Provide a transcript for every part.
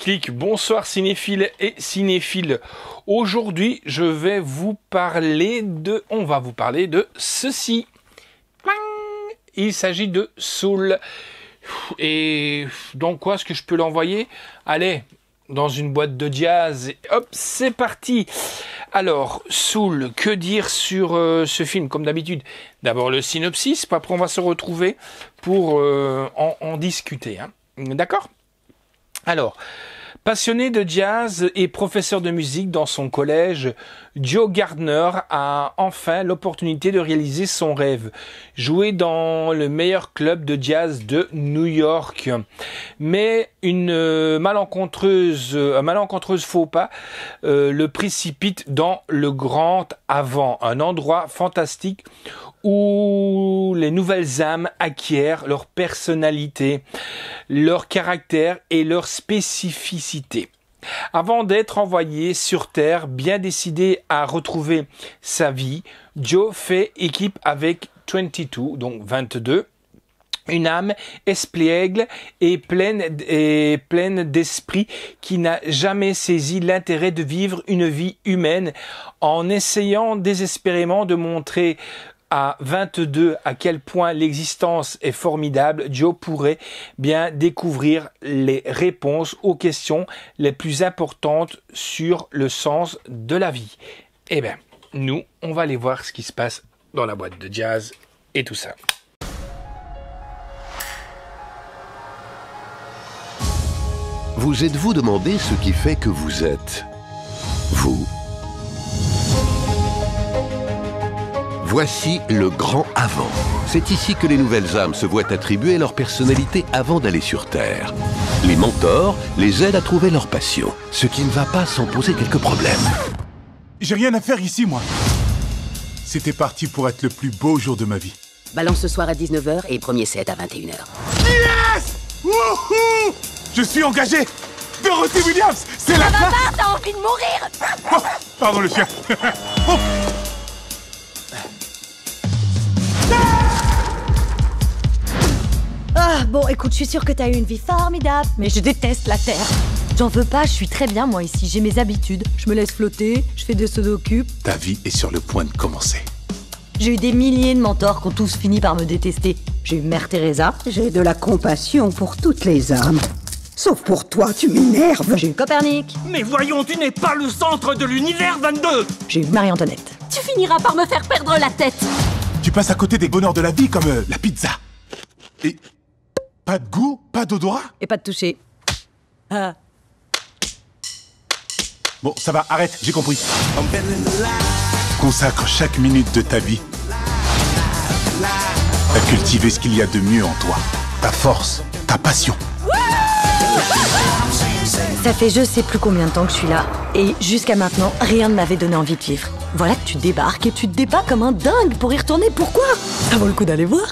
Clic, bonsoir cinéphiles et cinéphiles. Aujourd'hui, on va vous parler de ceci. Il s'agit de Soul. Et donc quoi, est-ce que je peux l'envoyer? Allez, dans une boîte de jazz. Et hop, c'est parti. Alors, Soul, que dire sur ce film? Comme d'habitude, d'abord le synopsis, puis après on va se retrouver pour en discuter. Hein. D'accord? Alors, passionné de jazz et professeur de musique dans son collège, Joe Gardner a enfin l'opportunité de réaliser son rêve, jouer dans le meilleur club de jazz de New York. Mais un malencontreuse faux pas le précipite dans le Grand Avant, un endroit fantastique où les nouvelles âmes acquièrent leur personnalité, leur caractère et leur spécificité. Avant d'être envoyé sur Terre, bien décidé à retrouver sa vie, Joe fait équipe avec 22, donc 22, une âme espiègle et pleine d'esprit qui n'a jamais saisi l'intérêt de vivre une vie humaine en essayant désespérément de montrer à 22 à quel point l'existence est formidable. Joe pourrait bien découvrir les réponses aux questions les plus importantes sur le sens de la vie. Eh bien, nous, on va aller voir ce qui se passe dans la boîte de jazz et tout ça. Vous êtes-vous demandé ce qui fait que vous êtes vous? Voici le Grand Avant. C'est ici que les nouvelles âmes se voient attribuer leur personnalité avant d'aller sur Terre. Les mentors les aident à trouver leur passion, ce qui ne va pas sans poser quelques problèmes. J'ai rien à faire ici, moi. C'était parti pour être le plus beau jour de ma vie. Balance ce soir à 19h et premier set à 21h. Yes! Wouhou! Je suis engagé! Dorothy Williams, c'est la fin! T'as envie de mourir! Oh, pardon le chien. Oh. Ah, bon, écoute, je suis sûre que t'as eu une vie formidable, mais je déteste la Terre. J'en veux pas, je suis très bien, moi, ici. J'ai mes habitudes. Je me laisse flotter, je fais des pseudo-cubes. Ta vie est sur le point de commencer. J'ai eu des milliers de mentors qui ont tous fini par me détester. J'ai eu Mère Teresa. J'ai de la compassion pour toutes les âmes. Sauf pour toi, tu m'énerves. J'ai eu Copernic. Mais voyons, tu n'es pas le centre de l'univers, 22! J'ai eu Marie-Antoinette. Tu finiras par me faire perdre la tête. Tu passes à côté des bonheurs de la vie comme la pizza. Et pas de goût, pas d'odorat. Et pas de toucher. Ah. Bon, ça va, arrête, j'ai compris. Consacre chaque minute de ta vie à cultiver ce qu'il y a de mieux en toi. Ta force, ta passion. Ça fait je sais plus combien de temps que je suis là. Et jusqu'à maintenant, rien ne m'avait donné envie de vivre. Voilà que tu débarques et tu te débats comme un dingue pour y retourner. Pourquoi? Ça vaut le coup d'aller voir.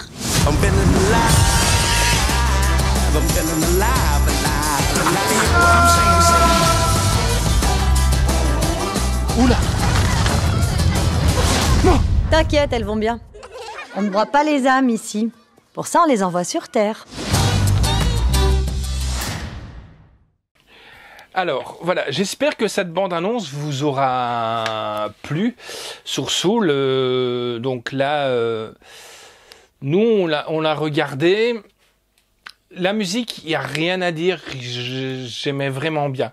Oula! Non! T'inquiète, elles vont bien. On ne broie pas les âmes ici. Pour ça, on les envoie sur Terre. Alors, voilà, j'espère que cette bande-annonce vous aura plu sur Soul. Donc là, nous, on l'a regardé. La musique, il n'y a rien à dire. J'aimais vraiment bien.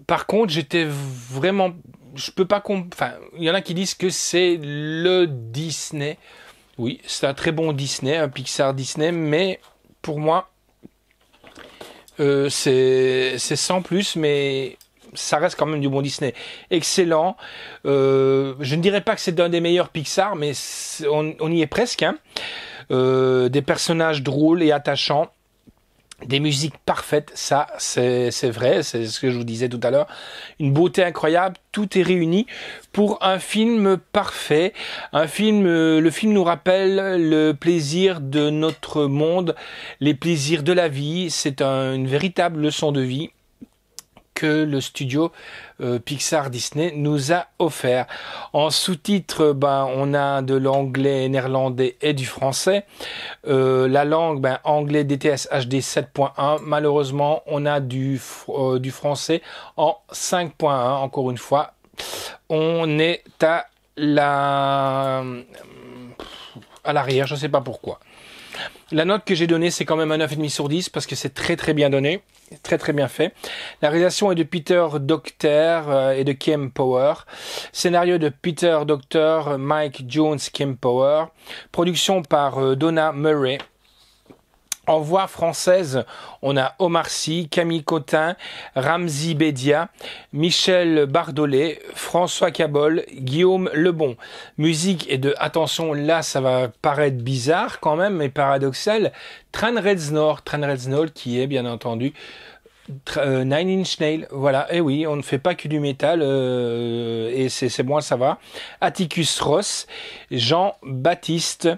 Par contre, j'étais vraiment... Je peux pas... Enfin, il y en a qui disent que c'est le Disney. Oui, c'est un très bon Disney, un Pixar Disney, mais pour moi... c'est sans plus, mais ça reste quand même du bon Disney. Excellent. Je ne dirais pas que c'est un des meilleurs Pixar, mais on y est presque. Hein. Des personnages drôles et attachants. Des musiques parfaites, ça c'est vrai, c'est ce que je vous disais tout à l'heure. Une beauté incroyable, tout est réuni pour un film parfait. Le film nous rappelle le plaisir de notre monde, les plaisirs de la vie. C'est une véritable leçon de vie. que le studio Pixar Disney nous a offert. En sous-titres, on a de l'anglais, néerlandais et du français. La langue, anglais DTS HD 7.1. Malheureusement, on a du français en 5.1. Encore une fois, on est à l'arrière, je ne sais pas pourquoi. La note que j'ai donnée, c'est quand même un 9,5 sur 10 parce que c'est très très bien donné, très très bien fait. La réalisation est de Peter Docter et de Kim Power. Scénario de Peter Docter, Mike Jones, Kim Power. Production par Donna Murray. En voix française, on a Omar Sy, Camille Cotin, Ramzy Bedia, Michel Bardolet, François Cabol, Guillaume Lebon. Musique est de, attention, là ça va paraître bizarre quand même, mais paradoxal, Trent Reznor qui est bien entendu Nine Inch Nails, voilà, et oui, on ne fait pas que du métal, et c'est bon, ça va. Atticus Ross, Jean-Baptiste,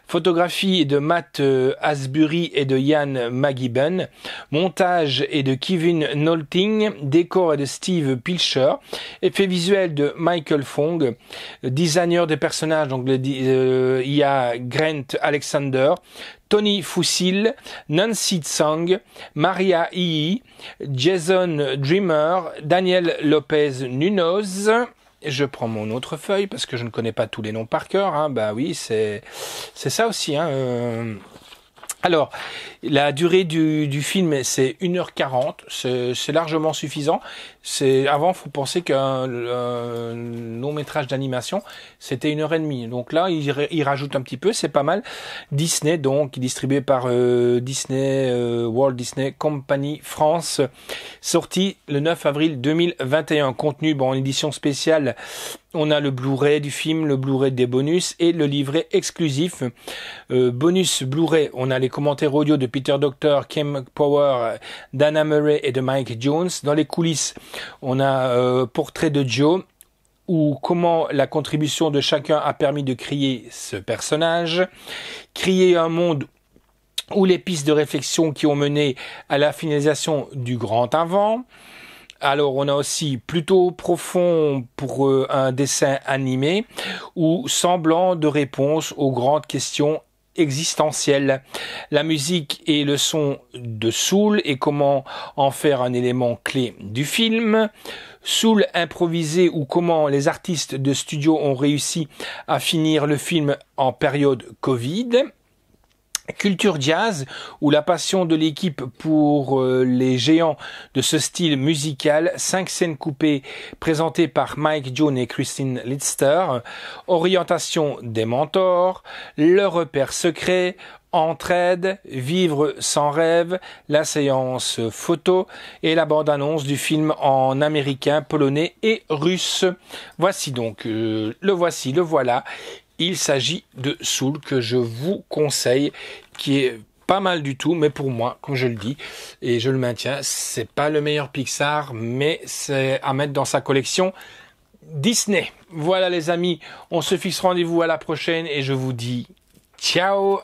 photographie de Matt Asbury et de Ian McGibbon, montage est de Kevin Nolting, décor est de Steve Pilcher, effets visuels de Michael Fong, designer des personnages, donc il y a Grant Alexander, Tony Fusil, Nancy Tsang, Maria Ii, Jason Dreamer, Daniel Lopez Nunoz. Je prends mon autre feuille parce que je ne connais pas tous les noms par cœur. Oui, c'est ça aussi. Alors, la durée du film, c'est 1h40. C'est largement suffisant. Avant, faut penser qu'un long métrage d'animation, c'était 1h30. Donc là, il rajoute un petit peu, c'est pas mal. Disney, donc, distribué par Disney, Walt Disney Company France, sorti le 9 avril 2021. Contenu, en édition spéciale, on a le Blu-ray du film, le Blu-ray des bonus et le livret exclusif. Bonus Blu-ray, on a les commentaires audio de Peter Docter, Kim Power, Dana Murray et de Mike Jones. Dans les coulisses, on a portrait de Joe, ou comment la contribution de chacun a permis de créer ce personnage. Créer un monde où les pistes de réflexion qui ont mené à la finalisation du grand avant. Alors, on a aussi plutôt profond pour un dessin animé ou semblant de réponse aux grandes questions existentielles. La musique et le son de Soul et comment en faire un élément clé du film. Soul improvisé ou comment les artistes de studio ont réussi à finir le film en période Covid. Culture jazz, où la passion de l'équipe pour les géants de ce style musical, 5 scènes coupées présentées par Mike Jones et Christine Lidster, orientation des mentors, le repère secret, entraide, vivre sans rêve, la séance photo et la bande-annonce du film en américain, polonais et russe. Voici donc, le voilà. Il s'agit de Soul que je vous conseille, qui est pas mal du tout, mais pour moi, comme je le dis, et je le maintiens, c'est pas le meilleur Pixar, mais c'est à mettre dans sa collection Disney. Voilà les amis, on se fixe rendez-vous à la prochaine et je vous dis ciao.